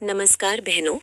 नमस्कार बहनों।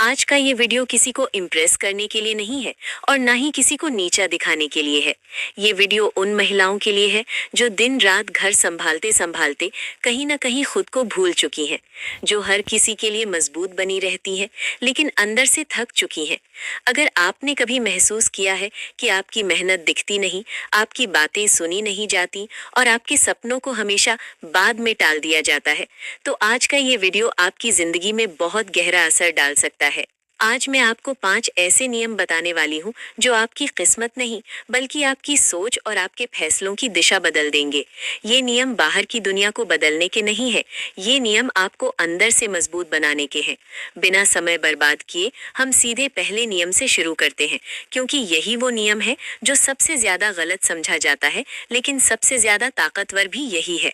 आज का ये वीडियो किसी को इम्प्रेस करने के लिए नहीं है और ना ही किसी को नीचा दिखाने के लिए है। ये वीडियो उन महिलाओं के लिए है जो दिन रात घर संभालते संभालते कहीं ना कहीं खुद को भूल चुकी हैं, जो हर किसी के लिए मजबूत बनी रहती हैं लेकिन अंदर से थक चुकी हैं। अगर आपने कभी महसूस किया है कि आपकी मेहनत दिखती नहीं, आपकी बातें सुनी नहीं जाती और आपके सपनों को हमेशा बाद में टाल दिया जाता है, तो आज का ये वीडियो आपकी जिंदगी में बहुत गहरा असर डाल सकता है। आज मैं आपको 5 ऐसे नियम बताने वाली हूँ जो आपकी किस्मत नहीं बल्कि आपकी सोच और आपके फैसलों की दिशा बदल देंगे। ये नियम बाहर की दुनिया को बदलने के नहीं है, ये नियम आपको अंदर से मजबूत बनाने के हैं। बिना समय बर्बाद किए हम सीधे पहले नियम से शुरू करते हैं, क्योंकि यही वो नियम है जो सबसे ज्यादा गलत समझा जाता है, लेकिन सबसे ज्यादा ताकतवर भी यही है।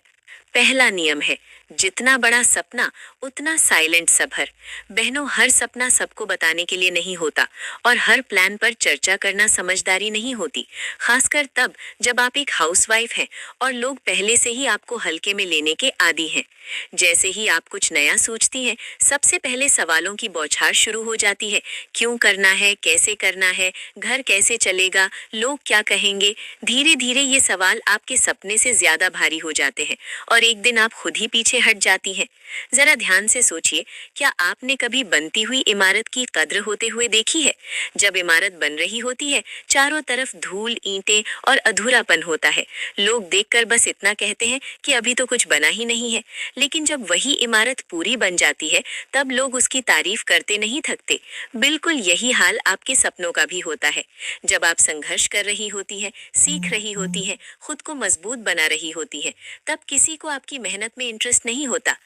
पहला नियम है, जितना बड़ा सपना उतना साइलेंट सफर। बहनों, हर सपना सबको बताने के लिए नहीं होता और हर प्लान पर चर्चा करना समझदारी नहीं होती, खासकर तब जब आप एक हाउसवाइफ हैं और लोग पहले से ही आपको हल्के में लेने के आदी हैं। जैसे ही आप कुछ नया सोचती हैं, सबसे पहले सवालों की बौछार शुरू हो जाती है। क्यों करना है, कैसे करना है, घर कैसे चलेगा, लोग क्या कहेंगे। धीरे धीरे ये सवाल आपके सपने से ज्यादा भारी हो जाते हैं और एक दिन आप खुद ही पीछे हट जाती हैं। जरा ध्यान से सोचिए, क्या आपने कभी बनती हुई इमारत की कद्र होते हुए देखी है? जब इमारत बन रही होती है, चारों तरफ धूल, ईंटें और अधूरापन होता है। लोग देखकर बस इतना कहते हैं कि अभी तो कुछ बना ही नहीं है। लेकिन जब वही इमारत पूरी बन जाती है, तब लोग उसकी तारीफ करते नहीं थकते। बिल्कुल यही हाल आपके सपनों का भी होता है। जब आप संघर्ष कर रही होती हैं, सीख रही होती हैं, खुद को मजबूत बना रही होती हैं, तब किसी को आपकी मेहनत में इंटरेस्ट नहीं होता।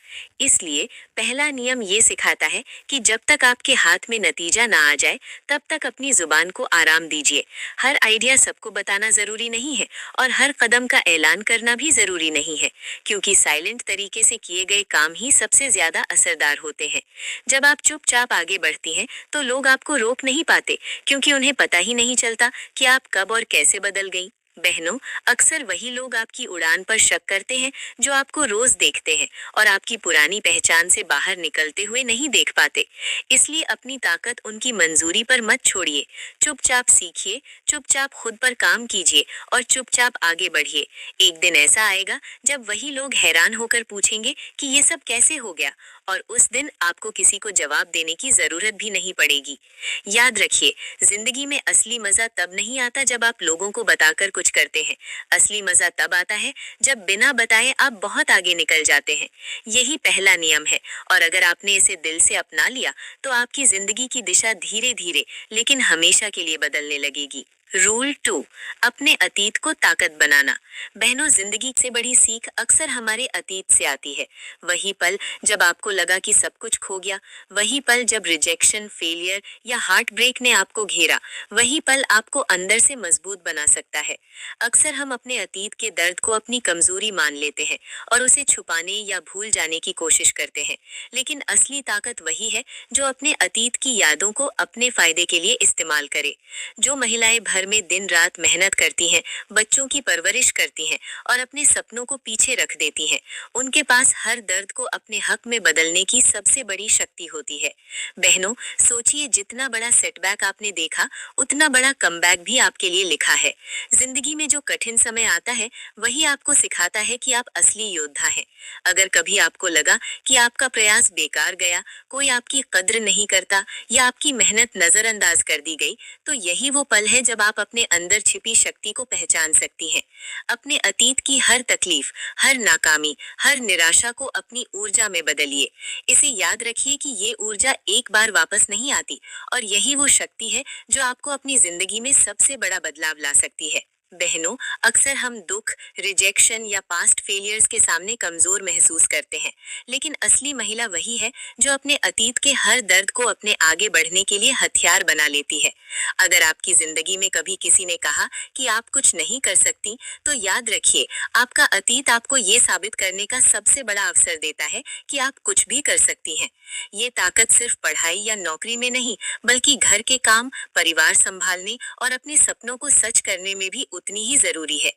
इसलिए पहला नियम ये सिखाता है कि जब तक आपके हाथ में नतीजा ना आ जाए, तब तक अपनी जुबान को आराम दीजिए। हर आइडिया सबको बताना जरूरी नहीं है और हर कदम का ऐलान करना भी जरूरी नहीं है, क्योंकि साइलेंट तरीके से किए गए काम ही सबसे ज्यादा असरदार होते हैं। जब आप चुपचाप आगे बढ़ती हैं, तो लोग आपको रोक नहीं पाते, क्योंकि उन्हें पता ही नहीं चलता कि आप कब और कैसे बदल गई। बहनों, अक्सर वही लोग आपकी उड़ान पर शक करते हैं जो आपको रोज देखते हैं और आपकी पुरानी पहचान से बाहर निकलते हुए नहीं देख पाते। इसलिए अपनी ताकत उनकी मंजूरी पर मत छोड़िए। चुपचाप सीखिए, चुपचाप खुद पर काम कीजिए और चुपचाप आगे बढ़िए। एक दिन ऐसा आएगा जब वही लोग हैरान होकर पूछेंगे कि ये सब कैसे हो गया, और उस दिन आपको किसी को जवाब देने की जरूरत भी नहीं पड़ेगी। याद रखिए, जिंदगी में असली मजा तब नहीं आता जब आप लोगों को बताकर कुछ करते हैं। असली मजा तब आता है जब बिना बताए आप बहुत आगे निकल जाते हैं। यही पहला नियम है और अगर आपने इसे दिल से अपना लिया, तो आपकी जिंदगी की दिशा धीरे धीरे लेकिन हमेशा के लिए बदलने लगेगी। रूल 2, अपने अतीत को ताकत बनाना। बहनों, जिंदगी से बड़ी सीख अक्सर हमारे अतीत से आती है। वही पल जब आपको लगा कि सब कुछ खो गया, वही पल जब रिजेक्शन, फेलियर या हार्ट ब्रेक ने आपको घेरा, वही पल आपको अंदर से मजबूत बना सकता है। अक्सर हम अपने अतीत के दर्द को अपनी कमजोरी मान लेते हैं और उसे छुपाने या भूल जाने की कोशिश करते हैं, लेकिन असली ताकत वही है जो अपने अतीत की यादों को अपने फायदे के लिए इस्तेमाल करे। जो महिलाएं घर में दिन रात मेहनत करती हैं, बच्चों की परवरिश करती हैं और अपने सपनों को पीछे रख देती हैं, उनके पास हर दर्द को अपने हक में बदलने की सबसे बड़ी शक्ति होती है। बहनों, सोचिए, जितना बड़ा सेटबैक आपने देखा, उतना बड़ा कमबैक भी आपके लिए लिखा है। जिंदगी में जो कठिन समय आता है, वही आपको सिखाता है कि आप असली योद्धा हैं। अगर कभी आपको लगा कि आपका प्रयास बेकार गया, कोई आपकी कद्र नहीं करता या आपकी मेहनत नजरअंदाज कर दी गई, तो यही वो पल है जब आप अपने अंदर छिपी शक्ति को पहचान सकती हैं। अपने अतीत की हर तकलीफ, हर नाकामी, हर निराशा को अपनी ऊर्जा में बदलिए। इसे याद रखिए कि ये ऊर्जा एक बार वापस नहीं आती और यही वो शक्ति है जो आपको अपनी जिंदगी में सबसे बड़ा बदलाव ला सकती है। बहनों, अक्सर हम दुख, रिजेक्शन या पास्ट फेलियर्स के सामने कमजोर महसूस करते हैं, लेकिन असली महिला वही है जो अपने अतीत के हर दर्द को अपने आगे बढ़ने के लिए हथियार बना लेती है। अगर आपकी जिंदगी में कभी किसी ने कहा कि आप कुछ नहीं कर सकती, तो याद रखिए, आपका अतीत आपको ये साबित करने का सबसे बड़ा अवसर देता है कि आप कुछ भी कर सकती हैं। ये ताकत सिर्फ पढ़ाई या नौकरी में नहीं, बल्कि घर के काम, परिवार संभालने और अपने सपनों को सच करने में भी उतनी ही जरूरी है।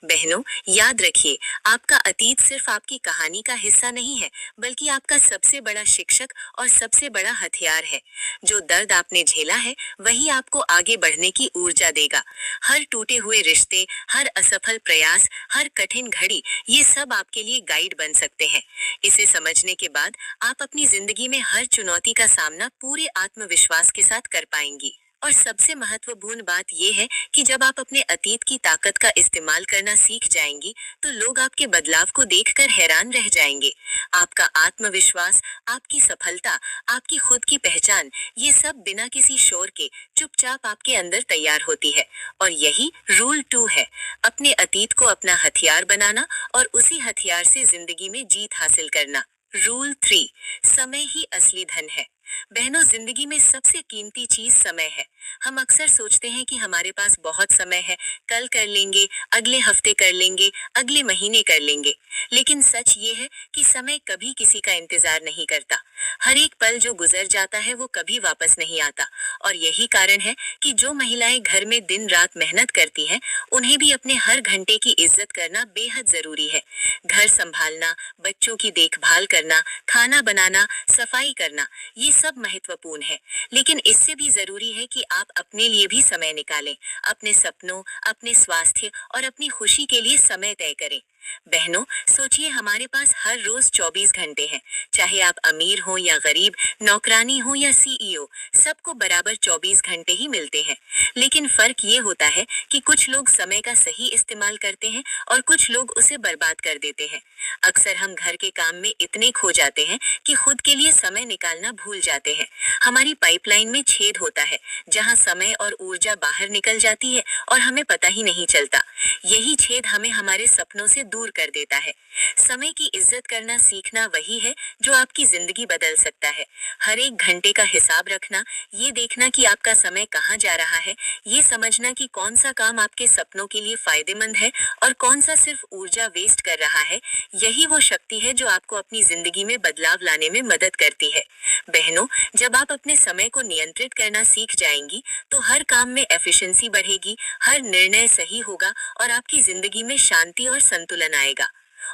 बहनों, याद रखिए, आपका अतीत सिर्फ आपकी कहानी का हिस्सा नहीं है, बल्कि आपका सबसे बड़ा शिक्षक और सबसे बड़ा हथियार है। जो दर्द आपने झेला है, वही आपको आगे बढ़ने की ऊर्जा देगा। हर टूटे हुए रिश्ते, हर असफल प्रयास, हर कठिन घड़ी, ये सब आपके लिए गाइड बन सकते हैं। इसे समझने के बाद आप अपनी जिंदगी में हर चुनौती का सामना पूरे आत्मविश्वास के साथ कर पाएंगी। और सबसे महत्वपूर्ण बात यह है कि जब आप अपने अतीत की ताकत का इस्तेमाल करना सीख जाएंगी, तो लोग आपके बदलाव को देखकर हैरान रह जाएंगे। आपका आत्मविश्वास, आपकी सफलता, आपकी खुद की पहचान, ये सब बिना किसी शोर के चुपचाप आपके अंदर तैयार होती है। और यही रूल 2 है, अपने अतीत को अपना हथियार बनाना और उसी हथियार से जिंदगी में जीत हासिल करना। रूल 3, समय ही असली धन है। बहनों, जिंदगी में सबसे कीमती चीज समय है। हम अक्सर सोचते हैं कि हमारे पास बहुत समय है, कल कर लेंगे, अगले हफ्ते कर लेंगे, अगले महीने कर लेंगे। लेकिन सच ये है कि समय कभी किसी का इंतजार नहीं करता। हर एक पल जो गुजर जाता है वो कभी वापस नहीं आता। और यही कारण है कि जो महिलाएं घर में दिन रात मेहनत करती हैं, उन्हें भी अपने हर घंटे की इज्जत करना बेहद जरूरी है। घर संभालना, बच्चों की देखभाल करना, खाना बनाना, सफाई करना, ये सब महत्वपूर्ण है। लेकिन इससे भी जरूरी है कि आप अपने लिए भी समय निकालें, अपने सपनों, अपने स्वास्थ्य और अपनी खुशी के लिए समय तय करें। बहनों, सोचिए, हमारे पास हर रोज 24 घंटे हैं। चाहे आप अमीर हो या गरीब, नौकरानी हो या सीईओ, सबको बराबर 24 घंटे ही मिलते हैं। लेकिन फर्क ये होता है कि कुछ लोग समय का सही इस्तेमाल करते हैं और कुछ लोग उसे बर्बाद कर देते हैं। अक्सर हम घर के काम में इतने खो जाते हैं कि खुद के लिए समय निकालना भूल जाते हैं। हमारी पाइपलाइन में छेद होता है, जहां समय और ऊर्जा बाहर निकल जाती है और हमें पता ही नहीं चलता। यही छेद हमें हमारे सपनों से दूर कर देता है। समय की इज्जत करना सीखना वही है जो आपकी जिंदगी बदल सकता है। हर एक घंटे का हिसाब रखना, ये देखना कि आपका समय कहाँ जा रहा है, ये समझना कि कौन सा काम आपके सपनों के लिए फायदेमंद है और कौन सा सिर्फ ऊर्जा वेस्ट कर रहा है, यही वो शक्ति है जो आपको अपनी जिंदगी में बदलाव लाने में मदद करती है। बहनों, जब आप अपने समय को नियंत्रित करना सीख जाएंगी, तो हर काम में एफिशिएंसी बढ़ेगी, हर निर्णय सही होगा और आपकी जिंदगी में शांति और संतुलन आएगा।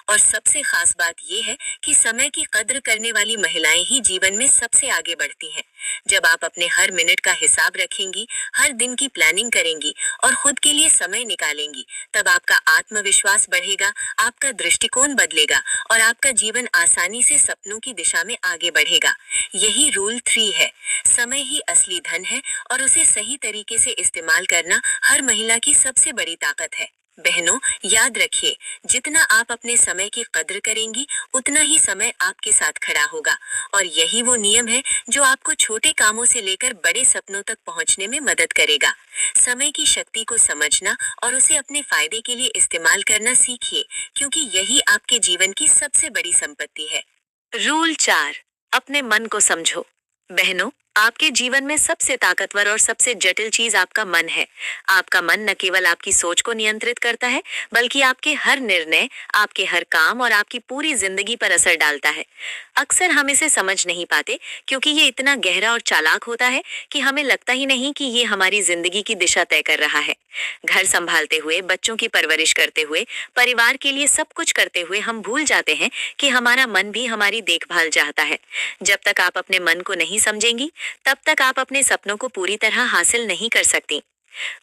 और सबसे खास बात यह है कि समय की कद्र करने वाली महिलाएं ही जीवन में सबसे आगे बढ़ती हैं। जब आप अपने हर मिनट का हिसाब रखेंगी, हर दिन की प्लानिंग करेंगी और खुद के लिए समय निकालेंगी, तब आपका आत्मविश्वास बढ़ेगा, आपका दृष्टिकोण बदलेगा और आपका जीवन आसानी से सपनों की दिशा में आगे बढ़ेगा। यही रूल 3 है, समय ही असली धन है और उसे सही तरीके से इस्तेमाल करना हर महिला की सबसे बड़ी ताकत है। बहनों, याद रखिए, जितना आप अपने समय की कद्र करेंगी, उतना ही समय आपके साथ खड़ा होगा। और यही वो नियम है जो आपको छोटे कामों से लेकर बड़े सपनों तक पहुंचने में मदद करेगा। समय की शक्ति को समझना और उसे अपने फायदे के लिए इस्तेमाल करना सीखिए, क्योंकि यही आपके जीवन की सबसे बड़ी संपत्ति है। रूल 4, अपने मन को समझो। बहनों, आपके जीवन में सबसे ताकतवर और सबसे जटिल चीज आपका मन है। आपका मन न केवल आपकी सोच को नियंत्रित करता है, बल्कि आपके हर निर्णय, आपके हर काम और आपकी पूरी जिंदगी पर असर डालता है। अक्सर हम इसे समझ नहीं पाते, क्योंकि ये इतना गहरा और चालाक होता है कि हमें लगता ही नहीं कि ये हमारी जिंदगी की दिशा तय कर रहा है। घर संभालते हुए, बच्चों की परवरिश करते हुए, परिवार के लिए सब कुछ करते हुए हम भूल जाते हैं कि हमारा मन भी हमारी देखभाल चाहता है। जब तक आप अपने मन को नहीं समझेंगी, तब तक आप अपने सपनों को पूरी तरह हासिल नहीं कर सकती।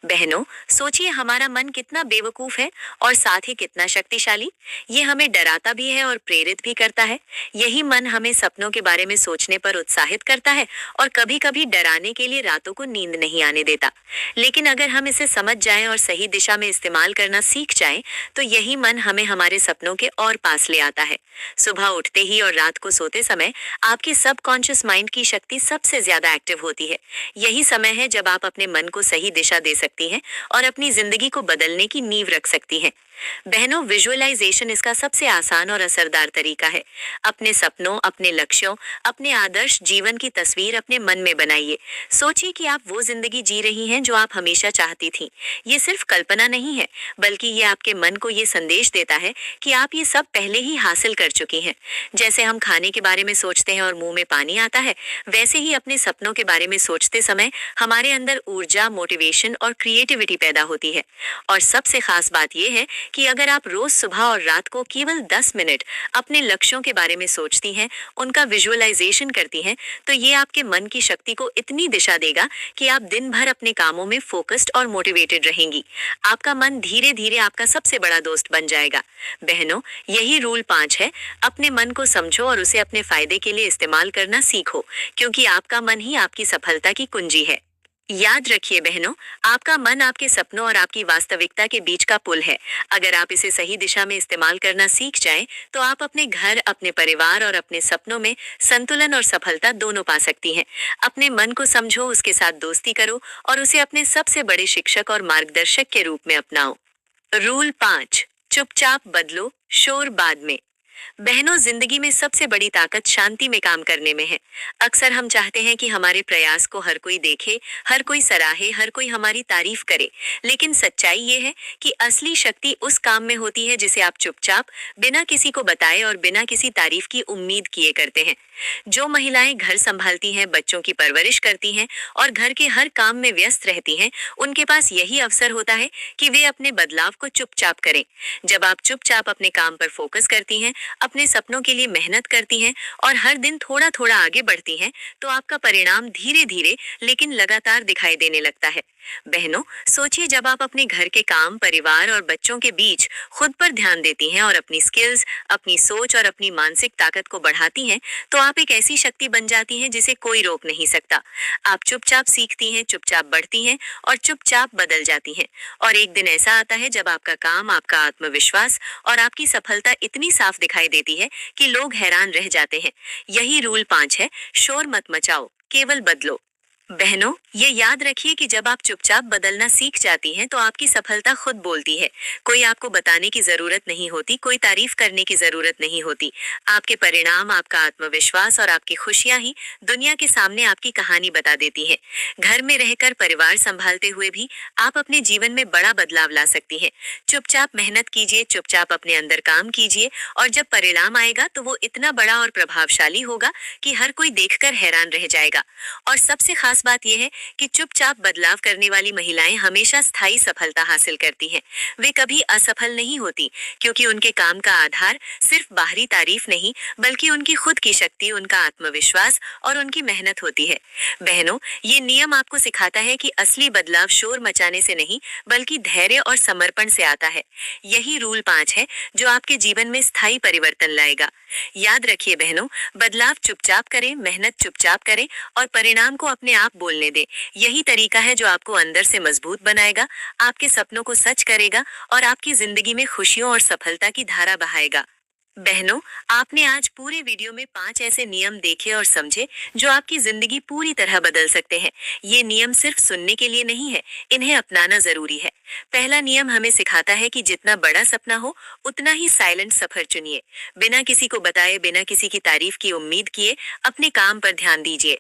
बहनों, सोचिए, हमारा मन कितना बेवकूफ है और साथ ही कितना शक्तिशाली। ये हमें डराता भी है और प्रेरित भी करता है। यही मन हमें सपनों के बारे में सोचने पर उत्साहित करता है और कभी-कभी डराने के लिए रातों को नींद नहीं आने देता। लेकिन अगर हम इसे समझ जाएं और सही दिशा में इस्तेमाल करना सीख जाएं, तो यही मन हमें हमारे सपनों के और पास ले आता है। सुबह उठते ही और रात को सोते समय आपकी सबकॉन्शियस माइंड की शक्ति सबसे ज्यादा एक्टिव होती है। यही समय है जब आप अपने मन को सही दिशा दे सकती हैं और अपनी जिंदगी को बदलने की नींव रख सकती हैं। बहनों, विजुअलाइजेशन इसका सबसे आसान और असरदार तरीका है। अपने सपनों, अपने लक्ष्यों, अपने आदर्श जीवन की तस्वीर अपने मन में बनाइए। सोचिए कि आप वो जिंदगी जी रही हैं जो आप हमेशा चाहती थीं। ये सिर्फ कल्पना नहीं है, बल्कि ये आपके मन को ये संदेश देता है कि आप ये सब पहले ही हासिल कर चुकी हैं। जैसे हम खाने के बारे में सोचते हैं और मुंह में पानी आता है, वैसे ही अपने सपनों के बारे में सोचते समय हमारे अंदर ऊर्जा, मोटिवेशन और क्रिएटिविटी पैदा होती है। और सबसे खास बात यह है कि अगर आप रोज सुबह और रात को केवल 10 मिनट अपने लक्ष्यों के बारे में सोचती हैं, उनका विजुअलाइजेशन करती हैं, तो ये आपके मन की शक्ति को इतनी दिशा देगा कि आप दिन भर अपने कामों में फोकस्ड और मोटिवेटेड रहेंगी। आपका मन धीरे धीरे आपका सबसे बड़ा दोस्त बन जाएगा। बहनों, यही रूल 5 है। अपने मन को समझो और उसे अपने फायदे के लिए इस्तेमाल करना सीखो, क्योंकि आपका मन ही आपकी सफलता की कुंजी है। याद रखिए बहनों, आपका मन आपके सपनों और आपकी वास्तविकता के बीच का पुल है। अगर आप इसे सही दिशा में इस्तेमाल करना सीख जाएं, तो आप अपने घर, अपने परिवार और अपने सपनों में संतुलन और सफलता दोनों पा सकती हैं। अपने मन को समझो, उसके साथ दोस्ती करो और उसे अपने सबसे बड़े शिक्षक और मार्गदर्शक के रूप में अपनाओ। रूल 5, चुपचाप बदलो, शोर बाद में। बहनों, जिंदगी में सबसे बड़ी ताकत शांति में काम करने में है। अक्सर हम चाहते हैं कि हमारे प्रयास को हर कोई देखे, हर कोई सराहे, हर कोई हमारी तारीफ करे, लेकिन सच्चाई ये है कि असली शक्ति उस काम में होती है जिसे आप चुपचाप, बिना किसी को बताए और बिना किसी तारीफ की उम्मीद किए करते हैं। जो महिलाएं घर संभालती हैं, बच्चों की परवरिश करती हैं और घर के हर काम में व्यस्त रहती हैं, उनके पास यही अवसर होता है कि वे अपने बदलाव को चुपचाप करें। जब आप चुपचाप अपने काम पर फोकस करती हैं, अपने सपनों के लिए मेहनत करती हैं और हर दिन थोड़ा थोड़ा आगे बढ़ती हैं, तो आपका परिणाम धीरे धीरे लेकिन लगातार दिखाई देने लगता है। बहनों, सोचिए, जब आप अपने घर के काम, परिवार और बच्चों के बीच खुद पर ध्यान देती हैं और अपनी स्किल्स, अपनी सोच और अपनी मानसिक ताकत को बढ़ाती हैं, तो आप एक ऐसी शक्ति बन जाती हैं जिसे कोई रोक नहीं सकता। आप चुपचाप सीखती हैं, चुपचाप बढ़ती हैं और चुपचाप बदल जाती हैं। और एक दिन ऐसा आता है जब आपका काम, आपका आत्मविश्वास और आपकी सफलता इतनी साफ दिखाई देती है कि लोग हैरान रह जाते हैं। यही रूल 5 है, शोर मत मचाओ, केवल बदलो। बहनों, ये याद रखिए कि जब आप चुपचाप बदलना सीख जाती हैं, तो आपकी सफलता खुद बोलती है। कोई आपको बताने की जरूरत नहीं होती, कोई तारीफ करने की जरूरत नहीं होती। आपके परिणाम, आपका आत्मविश्वास और आपकी खुशियां ही दुनिया के सामने आपकी कहानी बता देती हैं। घर में रहकर परिवार संभालते हुए भी आप अपने जीवन में बड़ा बदलाव ला सकती हैं। चुपचाप मेहनत कीजिए, चुपचाप अपने अंदर काम कीजिए और जब परिणाम आएगा तो वो इतना बड़ा और प्रभावशाली होगा कि हर कोई देखकर हैरान रह जाएगा। और सबसे खास बात यह है कि चुपचाप बदलाव करने वाली महिलाएं हमेशा स्थायी सफलता हासिल करती हैं। वे कभी असफल नहीं होती, क्योंकि उनके काम का आधार सिर्फ बाहरी तारीफ नहीं, बल्कि उनकी खुद की शक्ति, उनका आत्मविश्वास और उनकी मेहनत होती है। बहनों, ये नियम आपको सिखाता है कि असली बदलाव शोर मचाने से नहीं, बल्कि धैर्य और समर्पण से आता है। यही रूल 5 है जो आपके जीवन में स्थायी परिवर्तन लाएगा। याद रखिए बहनों, बदलाव चुपचाप करें, मेहनत चुपचाप करें और परिणाम को अपने आप बोलने दें। यही तरीका है जो आपको अंदर से मजबूत बनाएगा, आपके सपनों को सच करेगा और आपकी जिंदगी में खुशियों और सफलता की धारा बहाएगा। बहनों, आपने आज पूरे वीडियो में 5 ऐसे नियम देखे और समझे जो आपकी जिंदगी पूरी तरह बदल सकते हैं। ये नियम सिर्फ सुनने के लिए नहीं है, इन्हें अपनाना जरूरी है। पहला नियम हमें सिखाता है कि जितना बड़ा सपना हो, उतना ही साइलेंट सफर चुनिए। बिना किसी को बताए, बिना किसी की तारीफ की उम्मीद किए अपने काम पर ध्यान दीजिए।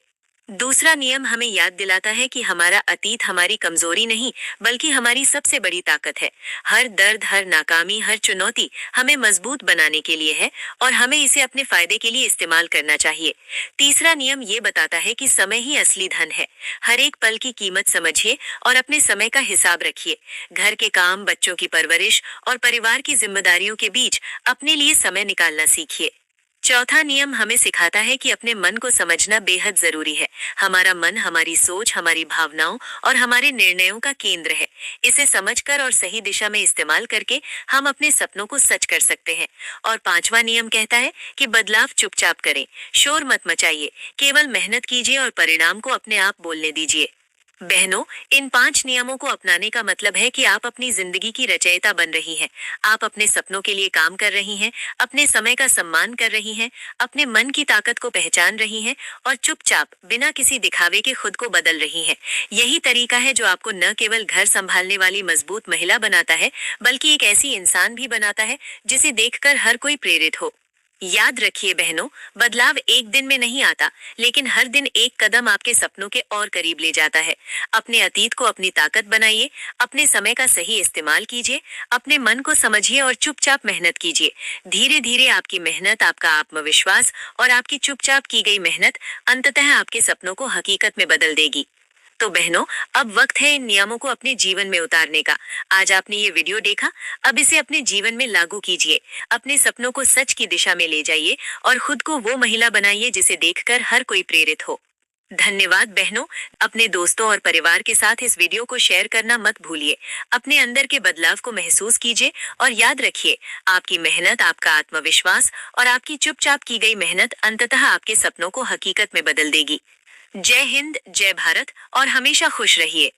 दूसरा नियम हमें याद दिलाता है कि हमारा अतीत हमारी कमजोरी नहीं, बल्कि हमारी सबसे बड़ी ताकत है। हर दर्द, हर नाकामी, हर चुनौती हमें मजबूत बनाने के लिए है और हमें इसे अपने फायदे के लिए इस्तेमाल करना चाहिए। तीसरा नियम ये बताता है कि समय ही असली धन है। हर एक पल की कीमत समझिए और अपने समय का हिसाब रखिए। घर के काम, बच्चों की परवरिश और परिवार की जिम्मेदारियों के बीच अपने लिए समय निकालना सीखिए। चौथा नियम हमें सिखाता है कि अपने मन को समझना बेहद जरूरी है। हमारा मन हमारी सोच, हमारी भावनाओं और हमारे निर्णयों का केंद्र है। इसे समझकर और सही दिशा में इस्तेमाल करके हम अपने सपनों को सच कर सकते हैं। और पांचवा नियम कहता है कि बदलाव चुपचाप करें, शोर मत मचाइए, केवल मेहनत कीजिए और परिणाम को अपने आप बोलने दीजिए। बहनों, इन 5 नियमों को अपनाने का मतलब है कि आप अपनी जिंदगी की रचयिता बन रही हैं। आप अपने सपनों के लिए काम कर रही हैं, अपने समय का सम्मान कर रही हैं, अपने मन की ताकत को पहचान रही हैं और चुपचाप, बिना किसी दिखावे के खुद को बदल रही हैं। यही तरीका है जो आपको न केवल घर संभालने वाली मजबूत महिला बनाता है, बल्कि एक ऐसी इंसान भी बनाता है जिसे देखकर हर कोई प्रेरित हो। याद रखिए बहनों, बदलाव एक दिन में नहीं आता, लेकिन हर दिन एक कदम आपके सपनों के और करीब ले जाता है। अपने अतीत को अपनी ताकत बनाइए, अपने समय का सही इस्तेमाल कीजिए, अपने मन को समझिए और चुपचाप मेहनत कीजिए। धीरे धीरे आपकी मेहनत, आपका आत्मविश्वास और आपकी चुपचाप की गई मेहनत अंततः आपके सपनों को हकीकत में बदल देगी। तो बहनों, अब वक्त है इन नियमों को अपने जीवन में उतारने का। आज आपने ये वीडियो देखा, अब इसे अपने जीवन में लागू कीजिए। अपने सपनों को सच की दिशा में ले जाइए और खुद को वो महिला बनाइए जिसे देखकर हर कोई प्रेरित हो। धन्यवाद बहनों। अपने दोस्तों और परिवार के साथ इस वीडियो को शेयर करना मत भूलिए। अपने अंदर के बदलाव को महसूस कीजिए और याद रखिए, आपकी मेहनत, आपका आत्मविश्वास और आपकी चुपचाप की गई मेहनत अंततः आपके सपनों को हकीकत में बदल देगी। जय हिंद, जय भारत और हमेशा खुश रहिए।